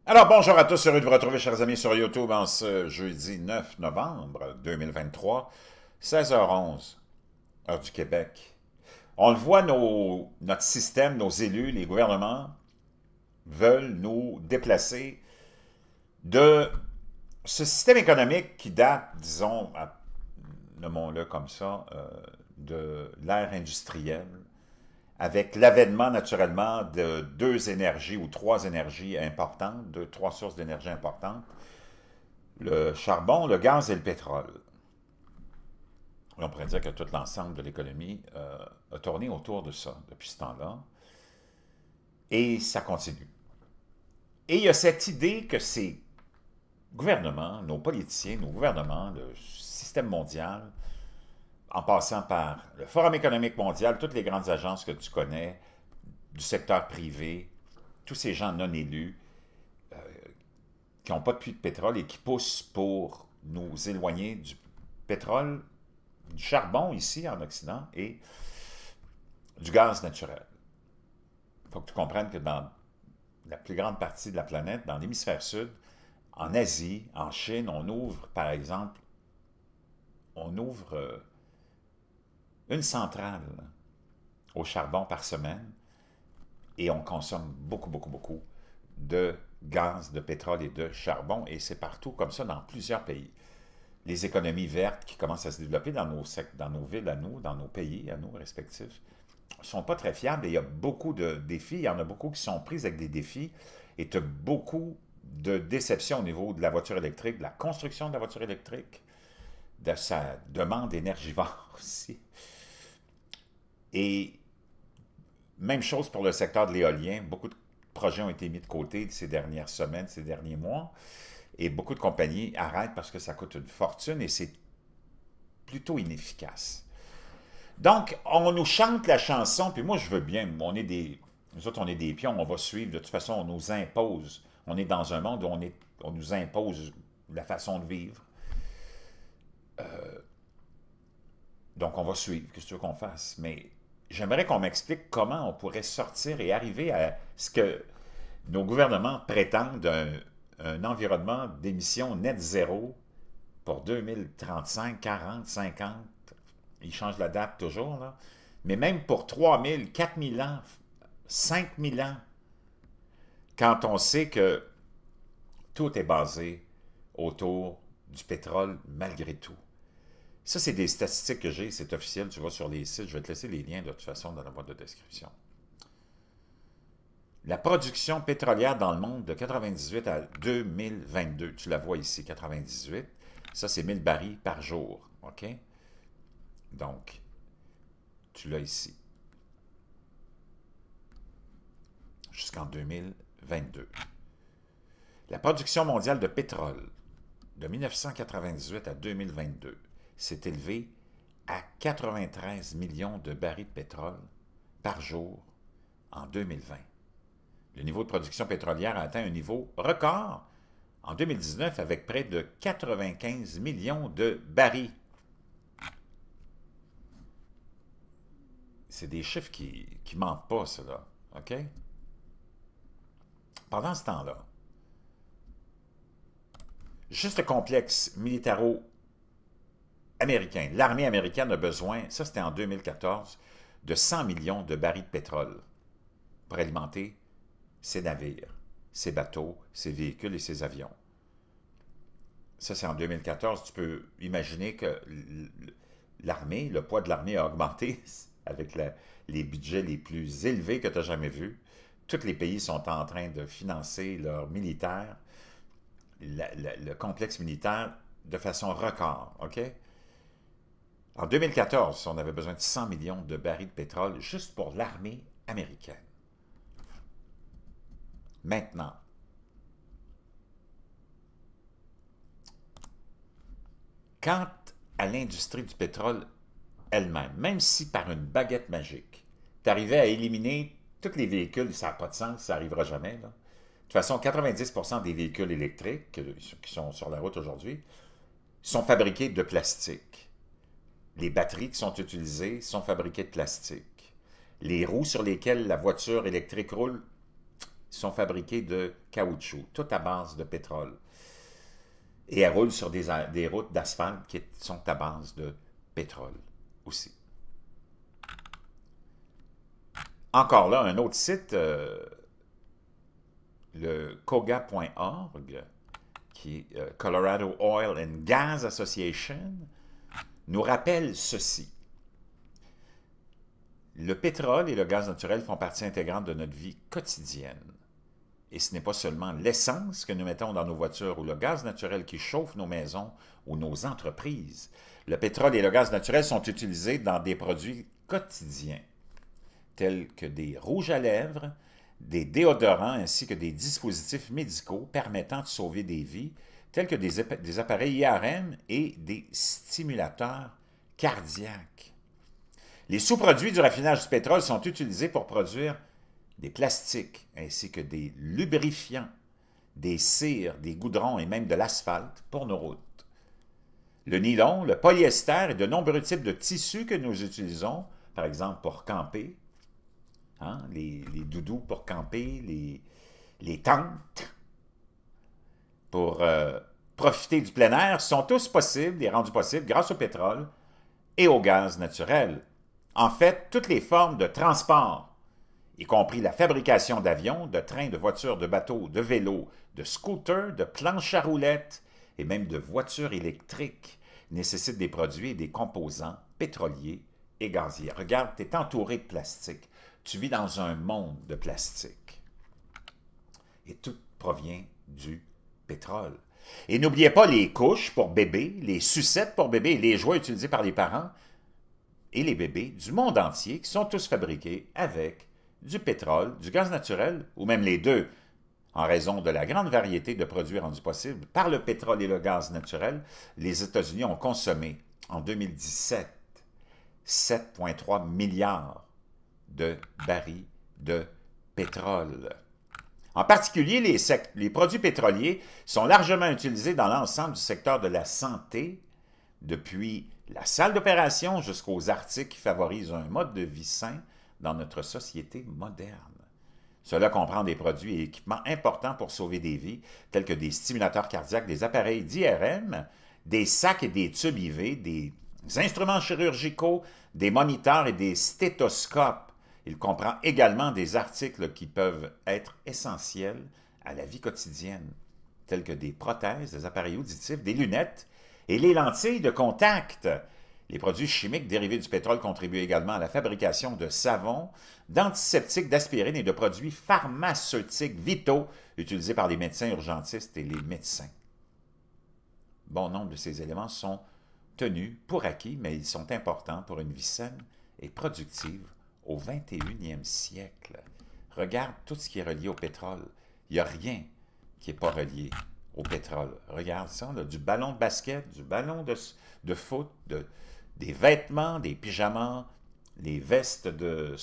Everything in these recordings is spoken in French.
Alors, bonjour à tous, heureux de vous retrouver, chers amis, sur YouTube en ce jeudi 9 novembre 2023, 16h11, heure du Québec. On le voit, notre système, nos élus, les gouvernements veulent nous déplacer de ce système économique qui date, disons, nommons-le comme ça, de l'ère industrielle, avec l'avènement naturellement de deux énergies ou trois énergies importantes, deux, trois sources d'énergie importantes, le charbon, le gaz et le pétrole. Et on pourrait dire que tout l'ensemble de l'économie a tourné autour de ça depuis ce temps-là. Et ça continue. Et il y a cette idée que ces gouvernements, nos politiciens, nos gouvernements, le système mondial, en passant par le Forum économique mondial, toutes les grandes agences que tu connais, du secteur privé, tous ces gens non élus, qui n'ont pas de puits de pétrole et qui poussent pour nous éloigner du pétrole, du charbon ici en Occident et du gaz naturel. Il faut que tu comprennes que dans la plus grande partie de la planète, dans l'hémisphère sud, en Asie, en Chine, on ouvre, par exemple, on ouvre une centrale au charbon par semaine et on consomme beaucoup, beaucoup, beaucoup de gaz, de pétrole et de charbon, et c'est partout comme ça dans plusieurs pays. Les économies vertes qui commencent à se développer dans nos villes à nous, dans nos pays à nous respectifs, ne sont pas très fiables et il y a beaucoup de défis. Il y en a beaucoup qui sont prises avec des défis et tu as beaucoup de déceptions au niveau de la voiture électrique, de la construction de la voiture électrique, de sa demande énergivore aussi. Et même chose pour le secteur de l'éolien. Beaucoup de projets ont été mis de côté ces dernières semaines, ces derniers mois. Et beaucoup de compagnies arrêtent parce que ça coûte une fortune et c'est plutôt inefficace. Donc, on nous chante la chanson, puis moi je veux bien, nous autres on est des pions, on va suivre, de toute façon on nous impose. On est dans un monde où on nous impose la façon de vivre. Donc on va suivre, qu'est-ce que tu veux qu'on fasse? Mais j'aimerais qu'on m'explique comment on pourrait sortir et arriver à ce que nos gouvernements prétendent un environnement d'émissions net zéro pour 2035, 40, 50. Ils changent la date toujours, là. Mais même pour 3000, 4000 ans, 5000 ans, quand on sait que tout est basé autour du pétrole malgré tout. Ça, c'est des statistiques que j'ai, c'est officiel, tu vas sur les sites, je vais te laisser les liens de toute façon dans la boîte de description. La production pétrolière dans le monde de 98 à 2022, tu la vois ici, 98, ça c'est 1000 barils par jour, OK? Donc, tu l'as ici, jusqu'en 2022. La production mondiale de pétrole de 1998 à 2022 s'est élevée à 93 millions de barils de pétrole par jour en 2020. Le niveau de production pétrolière a atteint un niveau record en 2019 avec près de 95 millions de barils. C'est des chiffres qui mentent pas, cela. OK? Pendant ce temps-là, juste le complexe militaro-américain, l'armée américaine a besoin, ça c'était en 2014, de 100 millions de barils de pétrole pour alimenter ses navires, ses bateaux, ses véhicules et ses avions. Ça, c'est en 2014. Tu peux imaginer que l'armée, le poids de l'armée a augmenté avec les budgets les plus élevés que tu as jamais vus. Tous les pays sont en train de financer leurs militaires, le complexe militaire, de façon record. OK? En 2014, on avait besoin de 100 millions de barils de pétrole juste pour l'armée américaine. Maintenant, quant à l'industrie du pétrole elle-même, même si par une baguette magique, tu arrivais à éliminer tous les véhicules, ça n'a pas de sens, ça n'arrivera jamais. Là. De toute façon, 90% des véhicules électriques qui sont sur la route aujourd'hui sont fabriqués de plastique. Les batteries qui sont utilisées sont fabriquées de plastique. Les roues sur lesquelles la voiture électrique roule sont fabriquées de caoutchouc, tout à base de pétrole. Et elles roulent sur des routes d'asphalte qui sont à base de pétrole aussi. Encore là, un autre site, le koga.org, qui est Colorado Oil and Gas Association, nous rappelle ceci. Le pétrole et le gaz naturel font partie intégrante de notre vie quotidienne. Et ce n'est pas seulement l'essence que nous mettons dans nos voitures ou le gaz naturel qui chauffe nos maisons ou nos entreprises. Le pétrole et le gaz naturel sont utilisés dans des produits quotidiens, tels que des rouges à lèvres, des déodorants ainsi que des dispositifs médicaux permettant de sauver des vies, tels que des appareils IRM et des stimulateurs cardiaques. Les sous-produits du raffinage du pétrole sont utilisés pour produire des plastiques, ainsi que des lubrifiants, des cires, des goudrons et même de l'asphalte pour nos routes. Le nylon, le polyester et de nombreux types de tissus que nous utilisons, par exemple pour camper, hein, les doudous pour camper, les tentes, pour profiter du plein air, sont tous possibles et rendus possibles grâce au pétrole et au gaz naturel. En fait, toutes les formes de transport, y compris la fabrication d'avions, de trains, de voitures, de bateaux, de vélos, de scooters, de planches à roulettes et même de voitures électriques, nécessitent des produits et des composants pétroliers et gaziers. Regarde, tu es entouré de plastique. Tu vis dans un monde de plastique. Et tout provient du pétrole. Et n'oubliez pas les couches pour bébés, les sucettes pour bébés et les jouets utilisés par les parents et les bébés du monde entier qui sont tous fabriqués avec du pétrole, du gaz naturel ou même les deux. En raison de la grande variété de produits rendus possibles par le pétrole et le gaz naturel, les États-Unis ont consommé en 2017 7,3 milliards de barils de pétrole. En particulier, les produits pétroliers sont largement utilisés dans l'ensemble du secteur de la santé, depuis la salle d'opération jusqu'aux articles qui favorisent un mode de vie sain dans notre société moderne. Cela comprend des produits et équipements importants pour sauver des vies, tels que des stimulateurs cardiaques, des appareils d'IRM, des sacs et des tubes IV, des instruments chirurgicaux, des moniteurs et des stéthoscopes. Il comprend également des articles qui peuvent être essentiels à la vie quotidienne, tels que des prothèses, des appareils auditifs, des lunettes et les lentilles de contact. Les produits chimiques dérivés du pétrole contribuent également à la fabrication de savons, d'antiseptiques, d'aspirine et de produits pharmaceutiques vitaux utilisés par les médecins urgentistes et les médecins. Bon nombre de ces éléments sont tenus pour acquis, mais ils sont importants pour une vie saine et productive au 21e siècle. Regarde tout ce qui est relié au pétrole. Il n'y a rien qui n'est pas relié au pétrole. Regarde ça, là, du ballon de basket, du ballon de foot, des vêtements, des pyjamas, les vestes de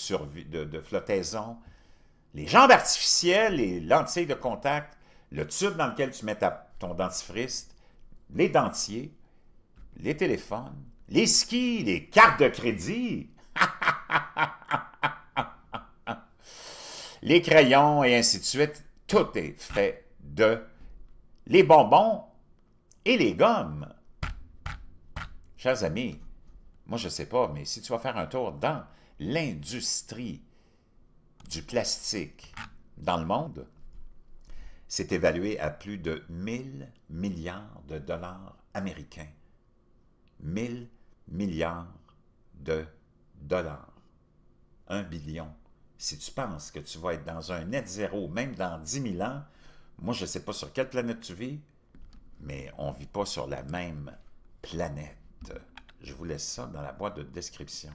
flottaison, les jambes artificielles, les lentilles de contact, le tube dans lequel tu mets ton dentifrice, les dentiers, les téléphones, les skis, les cartes de crédit, les crayons et ainsi de suite. Tout est fait de les bonbons et les gommes. Chers amis, moi je ne sais pas, mais si tu vas faire un tour dans l'industrie du plastique dans le monde, c'est évalué à plus de 1000 milliards de dollars américains. 1000 milliards de dollars. 1 billion. Si tu penses que tu vas être dans un net zéro, même dans 10 000 ans, moi je ne sais pas sur quelle planète tu vis, mais on ne vit pas sur la même planète. Je vous laisse ça dans la boîte de description.